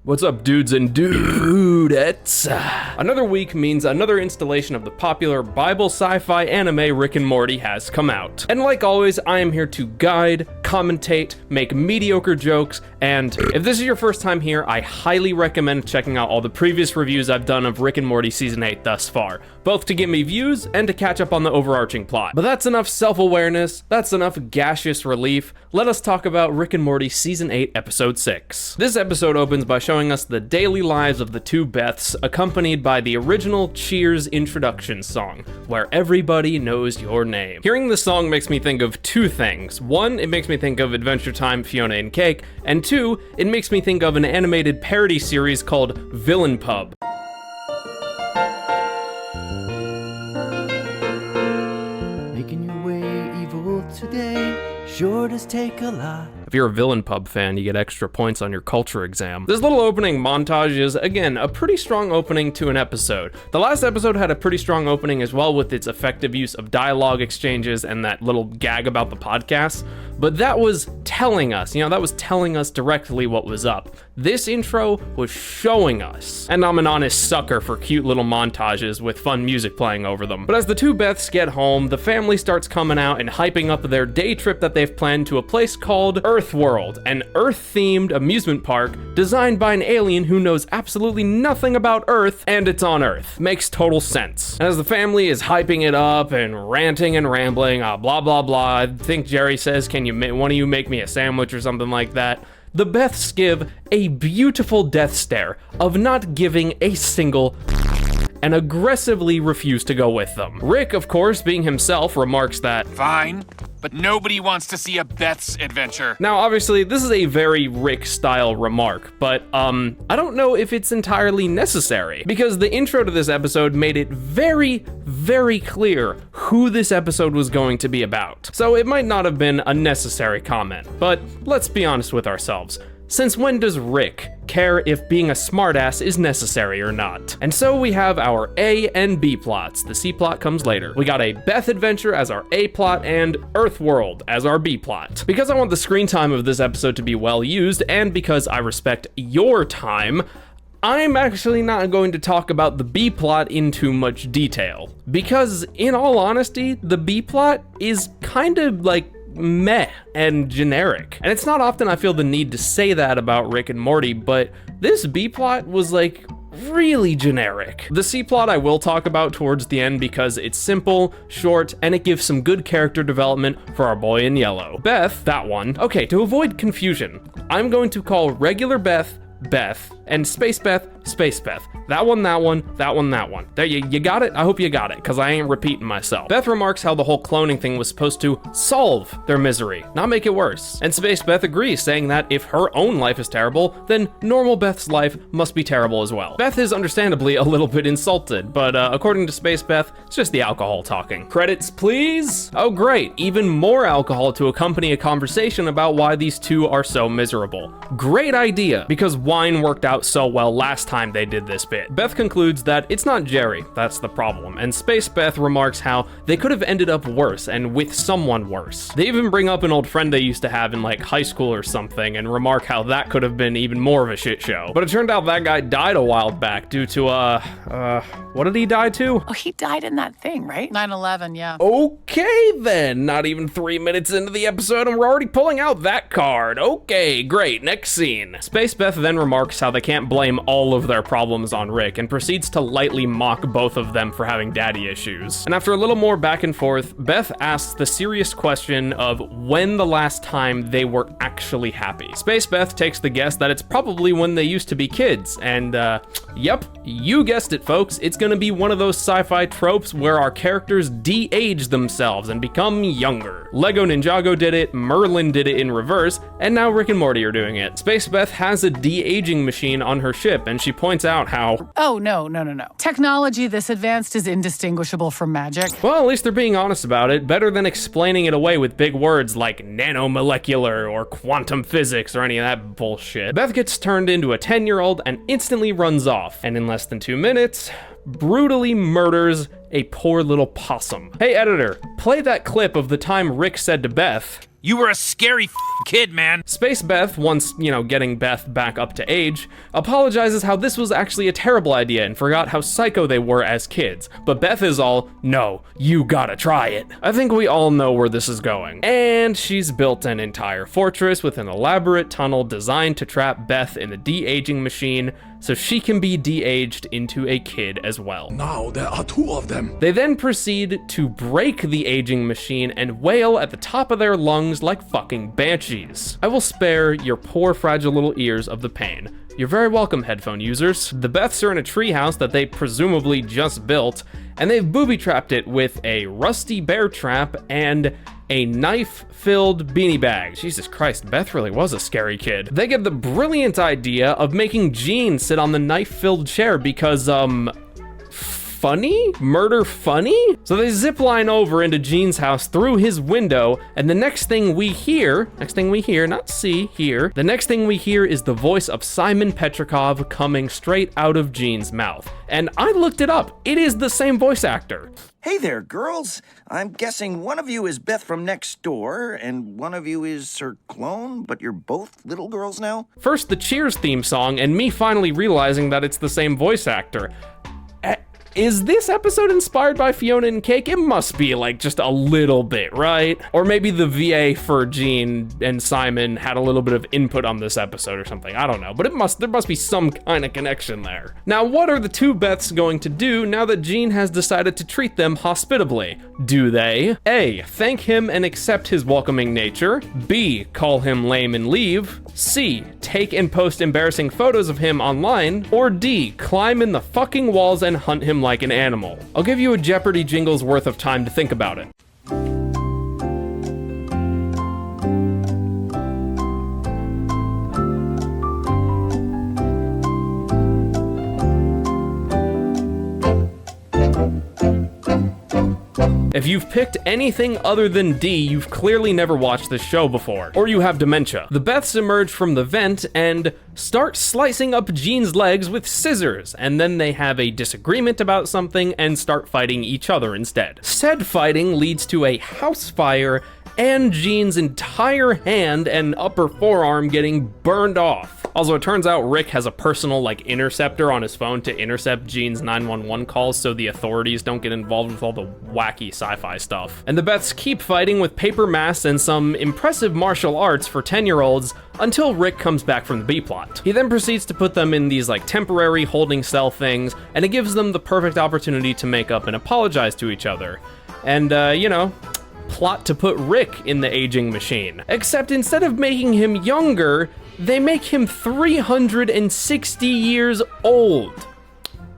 What's up, dudes and dudettes? Another week means another installation of the popular Bible sci-fi anime Rick and Morty has come out. And like always, I am here to guide, commentate, make mediocre jokes, and if this is your first time here, I highly recommend checking out all the previous reviews I've done of Rick and Morty Season 8 thus far, both to give me views and to catch up on the overarching plot. But that's enough self-awareness, that's enough gaseous relief. Let us talk about Rick and Morty Season 8, Episode 6. This episode opens by showing us the daily lives of the two Beths, accompanied by the original Cheers introduction song, Where Everybody Knows Your Name. Hearing the song makes me think of two things. One, it makes me think of Adventure Time, Fiona and Cake, and two, it makes me think of an animated parody series called Villain Pub. Making your way evil today sure does take a lot. If you're a Villain Pub fan, you get extra points on your culture exam. This little opening montage is, again, a pretty strong opening to an episode. The last episode had a pretty strong opening as well, with its effective use of dialogue exchanges and that little gag about the podcast, but that was telling us, that was telling us directly what was up. This intro was showing us, and I'm an honest sucker for cute little montages with fun music playing over them. But as the two Beths get home, the family starts coming out and hyping up their day trip that they've planned to a place called Earth World, an Earth-themed amusement park designed by an alien who knows absolutely nothing about Earth, and it's on Earth. Makes total sense. And as the family is hyping it up and ranting and rambling, blah blah blah, I think Jerry says, one of you make me a sandwich or something like that, the Beths give a beautiful death stare of not giving a single and aggressively refuse to go with them. Rick, of course, being himself, remarks that, "Fine, but nobody wants to see a Beth's adventure." Now, obviously, this is a very Rick-style remark, but I don't know if it's entirely necessary, because the intro to this episode made it very, very clear who this episode was going to be about. So it might not have been a necessary comment, but let's be honest with ourselves. Since when does Rick care if being a smartass is necessary or not? And so we have our A and B plots. The C plot comes later. We got a Beth adventure as our A plot and Earth World as our B plot. Because I want the screen time of this episode to be well used, and because I respect your time, I'm actually not going to talk about the B plot in too much detail. Because, in all honesty, the B plot is kind of like meh and generic. And it's not often I feel the need to say that about Rick and Morty, but this B plot was like really generic. The C plot I will talk about towards the end because it's simple, short, and it gives some good character development for our boy in yellow. Beth, that one. Okay, to avoid confusion, I'm going to call regular Beth, Beth, and Space Beth, Space Beth. That one, that one, that one, that one. There, you got it? I hope you got it, because I ain't repeating myself. Beth remarks how the whole cloning thing was supposed to solve their misery, not make it worse. And Space Beth agrees, saying that if her own life is terrible, then normal Beth's life must be terrible as well. Beth is understandably a little bit insulted, but according to Space Beth, it's just the alcohol talking. Credits, please? Oh great, even more alcohol to accompany a conversation about why these two are so miserable. Great idea, because wine worked out so well last time they did this bit. Beth concludes that it's not Jerry that's the problem, and Space Beth remarks how they could have ended up worse and with someone worse. They even bring up an old friend they used to have in like high school or something and remark how that could have been even more of a shit show. But it turned out that guy died a while back due to what did he die to? Oh, he died in that thing, right? 9/11, yeah. Okay then, not even 3 minutes into the episode and we're already pulling out that card. Okay, great, next scene. Space Beth then remarks how they can't blame all of their problems on Rick and proceeds to lightly mock both of them for having daddy issues. And after a little more back and forth, Beth asks the serious question of when the last time they were actually happy. Space Beth takes the guess that it's probably when they used to be kids, and yep, you guessed it folks, it's gonna be one of those sci-fi tropes where our characters de-age themselves and become younger. Lego Ninjago did it, Merlin did it in reverse, and now Rick and Morty are doing it. Space Beth has a de-aging machine on her ship, and she points out how, oh, no. Technology this advanced is indistinguishable from magic. well, at least they're being honest about it, better than explaining it away with big words like nanomolecular or quantum physics or any of that bullshit. Beth gets turned into a 10-year-old and instantly runs off, and in less than 2 minutes, brutally murders a poor little possum. Hey editor, play that clip of the time Rick said to Beth, You were a scary kid, man. Space Beth, once, getting Beth back up to age, apologizes how this was actually a terrible idea and forgot how psycho they were as kids. But Beth is all, no, you gotta try it. I think we all know where this is going. And she's built an entire fortress with an elaborate tunnel designed to trap Beth in the de-aging machine so she can be de-aged into a kid as well. Now there are 2 of them. They then proceed to break the aging machine and wail at the top of their lungs like fucking banshees. I will spare your poor fragile little ears of the pain. You're very welcome, headphone users. The Beths are in a treehouse that they presumably just built, and they've booby-trapped it with a rusty bear trap and a knife-filled beanie bag. Jesus Christ, Beth really was a scary kid. They get the brilliant idea of making Jean sit on the knife-filled chair because, funny? Murder funny? So they zipline over into Gene's house through his window, and the next thing we hear, not see, hear, the next thing we hear is the voice of Simon Petrikov coming straight out of Gene's mouth. And I looked it up. It is the same voice actor. Hey there, girls. I'm guessing one of you is Beth from next door, and one of you is her clone, but you're both little girls now? First the Cheers theme song, and me finally realizing that it's the same voice actor. Is this episode inspired by Fiona and Cake? It must be, like, just a little bit, right? Or maybe the VA for Gene and Simon had a little bit of input on this episode or something. I don't know, but there must be some kind of connection there. Now, what are the 2 Beths going to do now that Gene has decided to treat them hospitably? Do they A, thank him and accept his welcoming nature? B, call him lame and leave? C, take and post embarrassing photos of him online? Or D, climb in the fucking walls and hunt him like an animal? I'll give you a Jeopardy jingle's worth of time to think about it. If you've picked anything other than D, you've clearly never watched this show before, or you have dementia. The Beths emerge from the vent and start slicing up Gene's legs with scissors, and then they have a disagreement about something and start fighting each other instead. Said fighting leads to a house fire and Gene's entire hand and upper forearm getting burned off. Also, it turns out Rick has a personal, interceptor on his phone to intercept Gene's 911 calls so the authorities don't get involved with all the wacky sci-fi stuff. And the Beths keep fighting with paper masks and some impressive martial arts for 10-year-olds until Rick comes back from the B-plot. He then proceeds to put them in these, temporary holding cell things, and it gives them the perfect opportunity to make up and apologize to each other. And, plot to put Rick in the aging machine. Except instead of making him younger, they make him 360 years old.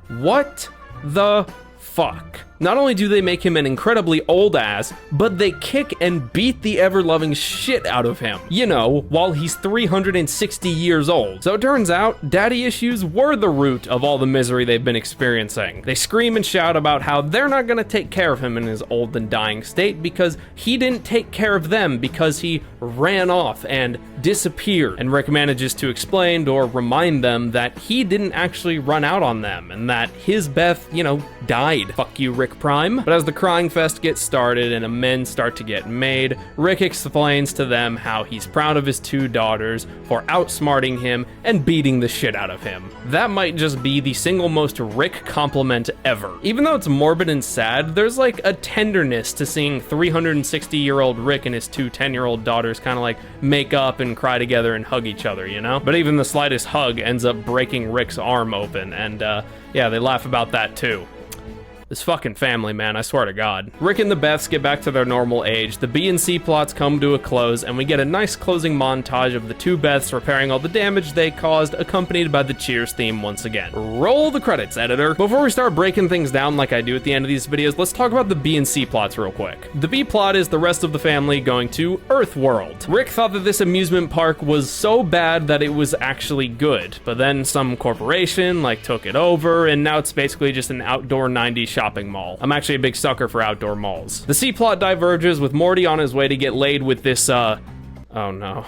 What the fuck? Not only do they make him an incredibly old ass, but they kick and beat the ever-loving shit out of him. While he's 360 years old. So it turns out, daddy issues were the root of all the misery they've been experiencing. They scream and shout about how they're not gonna take care of him in his old and dying state because he didn't take care of them because he ran off and disappeared. And Rick manages to explain or remind them that he didn't actually run out on them and that his Beth, died. Fuck you, Rick Prime. But as the crying fest gets started and amends start to get made, Rick explains to them how he's proud of his 2 daughters for outsmarting him and beating the shit out of him. That might just be the single most Rick compliment ever. Even though it's morbid and sad, there's a tenderness to seeing 360-year-old Rick and his 2 10-year-old daughters kind of make up and cry together and hug each other, But even the slightest hug ends up breaking Rick's arm open, and yeah, they laugh about that too. This fucking family, man, I swear to God. Rick and the Beths get back to their normal age, the B and C plots come to a close, and we get a nice closing montage of the 2 Beths repairing all the damage they caused, accompanied by the Cheers theme once again. Roll the credits, editor. Before we start breaking things down like I do at the end of these videos, let's talk about the B and C plots real quick. The B plot is the rest of the family going to Earth World. Rick thought that this amusement park was so bad that it was actually good, but then some corporation, took it over, and now it's basically just an outdoor 90s shopping mall. I'm actually a big sucker for outdoor malls. The C-plot diverges with Morty on his way to get laid with this, oh no.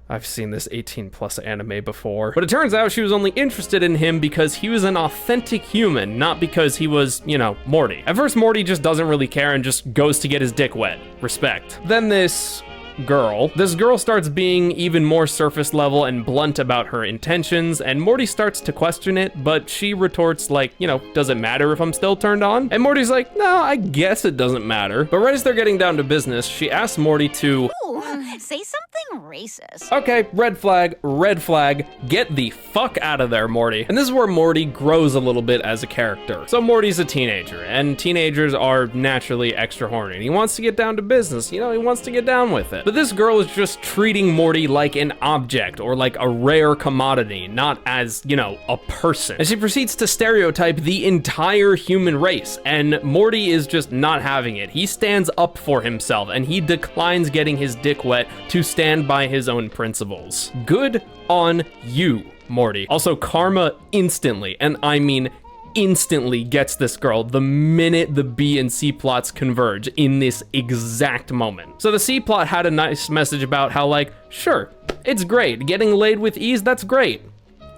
I've seen this 18+ anime before. But it turns out she was only interested in him because he was an authentic human, not because he was, Morty. At first, Morty just doesn't really care and just goes to get his dick wet. Respect. Then this girl. This girl starts being even more surface level and blunt about her intentions, and Morty starts to question it, but she retorts like, does it matter if I'm still turned on? And Morty's like, no, I guess it doesn't matter. But right as they're getting down to business, she asks Morty to... Ooh, say something racist. Okay, red flag, get the fuck out of there, Morty. And this is where Morty grows a little bit as a character. So Morty's a teenager, and teenagers are naturally extra horny. And he wants to get down to business, he wants to get down with it. But this girl is just treating Morty like an object or like a rare commodity, not as, a person. And she proceeds to stereotype the entire human race, and Morty is just not having it. He stands up for himself, and he declines getting his dick wet to stand by his own principles. Good on you, Morty. Also, karma instantly, and I mean instantly, gets this girl the minute the B and C plots converge in this exact moment. So the C plot had a nice message about how, like, sure, it's great. Getting laid with ease, that's great.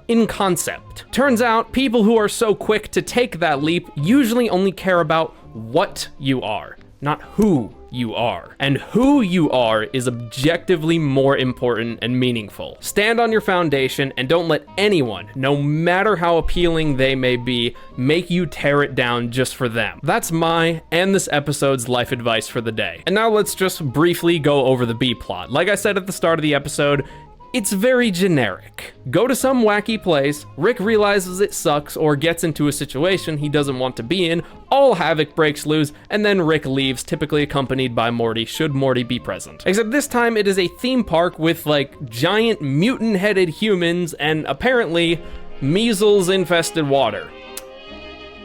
In concept. Turns out people who are so quick to take that leap usually only care about what you are, not who you are. And who you are is objectively more important and meaningful. Stand on your foundation and don't let anyone, no matter how appealing they may be, make you tear it down just for them. That's my and this episode's life advice for the day. And now let's just briefly go over the B plot. Like I said at the start of the episode, it's very generic. Go to some wacky place, Rick realizes it sucks or gets into a situation he doesn't want to be in, all havoc breaks loose, and then Rick leaves, typically accompanied by Morty, should Morty be present. Except this time it is a theme park with like giant mutant-headed humans and apparently measles-infested water.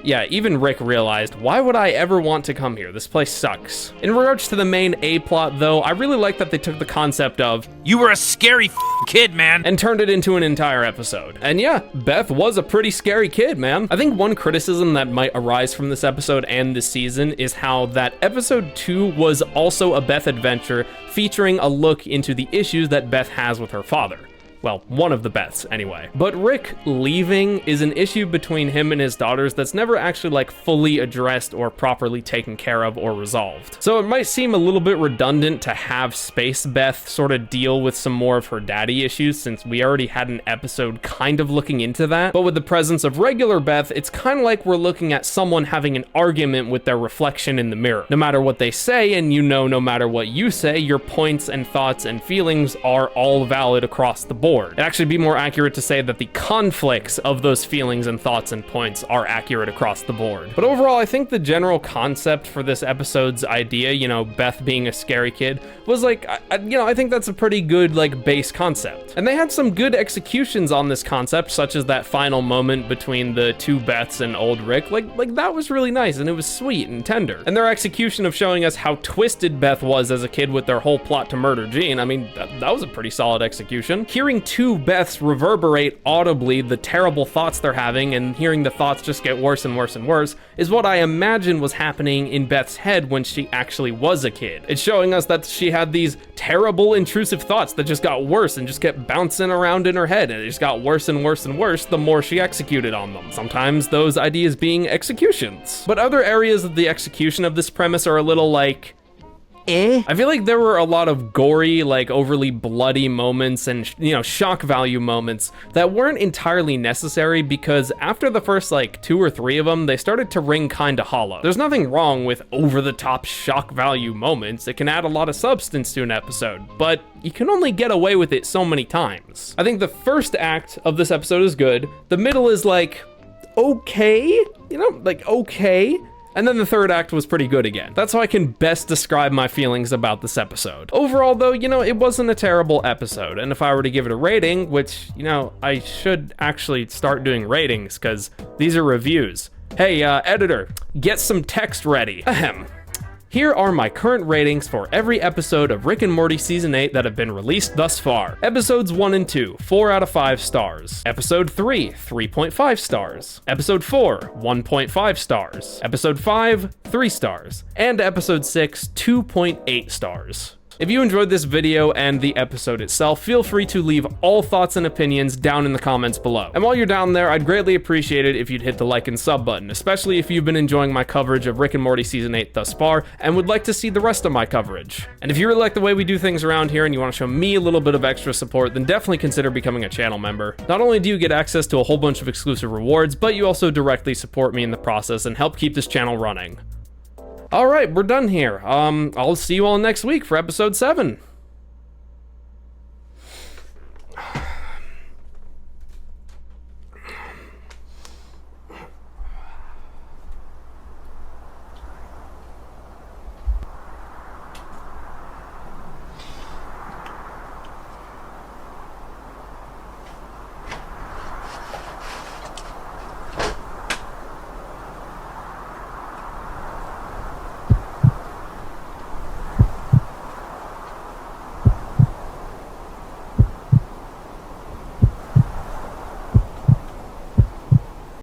Yeah, even Rick realized, why would I ever want to come here? This place sucks. In regards to the main A plot though, I really like that they took the concept of, You were a scary kid, man. and turned it into an entire episode. And yeah, Beth was a pretty scary kid, man. I think one criticism that might arise from this episode and this season is how that episode 2 was also a Beth adventure featuring a look into the issues that Beth has with her father. Well, one of the Beths, anyway. But Rick leaving is an issue between him and his daughters that's never actually like fully addressed or properly taken care of or resolved. So it might seem a little bit redundant to have Space Beth sort of deal with some more of her daddy issues since we already had an episode kind of looking into that. But with the presence of regular Beth, it's kind of like we're looking at someone having an argument with their reflection in the mirror. No matter what they say, and no matter what you say, your points and thoughts and feelings are all valid across the board. It'd actually be more accurate to say that the conflicts of those feelings and thoughts and points are accurate across the board. But overall, I think the general concept for this episode's idea, Beth being a scary kid, was like, I think that's a pretty good, like, base concept. And they had some good executions on this concept, such as that final moment between the two Beths and old Rick. Like that was really nice, and it was sweet and tender. And their execution of showing us how twisted Beth was as a kid with their whole plot to murder Gene, I mean, that was a pretty solid execution. Hearing two Beths reverberate audibly the terrible thoughts they're having and hearing the thoughts just get worse and worse and worse is what I imagine was happening in Beth's head when she actually was a kid. It's showing us that she had these terrible intrusive thoughts that just got worse and just kept bouncing around in her head, and it just got worse and worse and worse the more she executed on them. Sometimes those ideas being executions. But other areas of the execution of this premise are a little like, I feel like there were a lot of gory, like overly bloody moments and, shock value moments that weren't entirely necessary because after the first like 2 or 3 of them, they started to ring kinda hollow. There's nothing wrong with over-the-top shock value moments. It can add a lot of substance to an episode, but you can only get away with it so many times. I think the first act of this episode is good. The middle is like, okay, okay. And then the third act was pretty good again. That's how I can best describe my feelings about this episode. Overall though, it wasn't a terrible episode. And if I were to give it a rating, which, I should actually start doing ratings because these are reviews. Hey, editor, get some text ready. Ahem. Here are my current ratings for every episode of Rick and Morty Season 8 that have been released thus far. Episodes 1 and 2, 4 out of 5 stars. Episode 3, 3.5 stars. Episode 4, 1.5 stars. Episode 5, 3 stars. And Episode 6, 2.8 stars. world. If you enjoyed this video and the episode itself, feel free to leave all thoughts and opinions down in the comments below. And while you're down there, I'd greatly appreciate it if you'd hit the like and sub button, especially if you've been enjoying my coverage of Rick and Morty Season 8 thus far and would like to see the rest of my coverage. And if you really like the way we do things around here and you want to show me a little bit of extra support, then definitely consider becoming a channel member. Not only do you get access to a whole bunch of exclusive rewards, but you also directly support me in the process and help keep this channel running. Alright, we're done here. I'll see you all next week for episode 7.